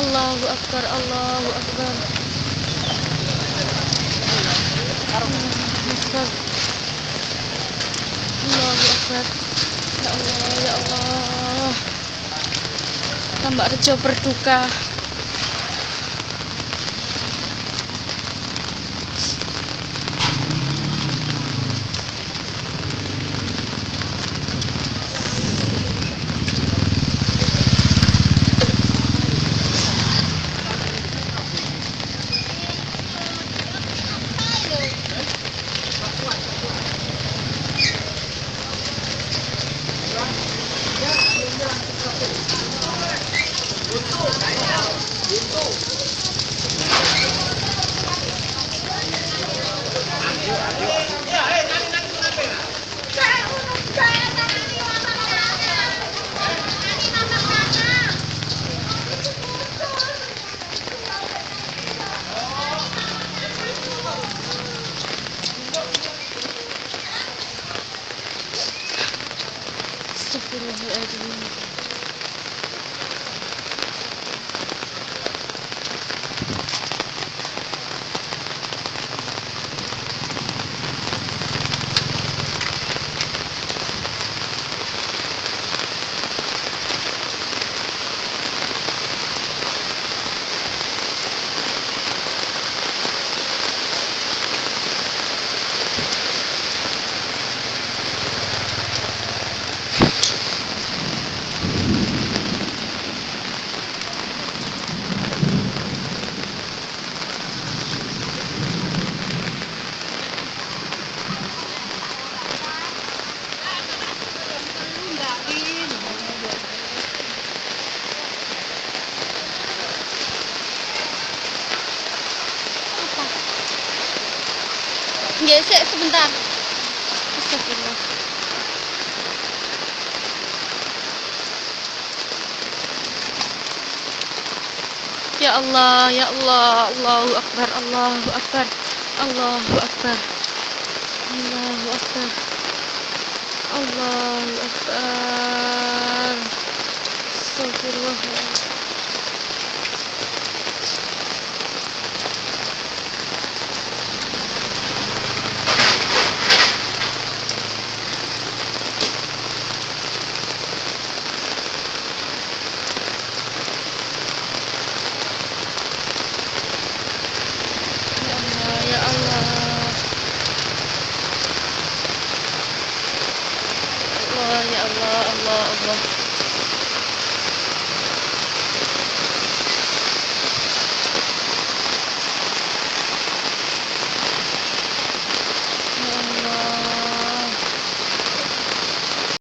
Allahu Akbar, Allahu Akbar. Allahu Akbar. Allahu Akbar. Ya Allah, ya Allah. Tambak Rejo berduka. Astagfirullahaladzim. Gesek sebentar. Astagfirullah. Ya Allah, ya Allah, Allahu Akbar, Allahu Akbar, Allahu Akbar, Allahu Akbar, Allahu Akbar. Astagfirullah. Ya Allah, Allah, ya Allah, Allah, Allah.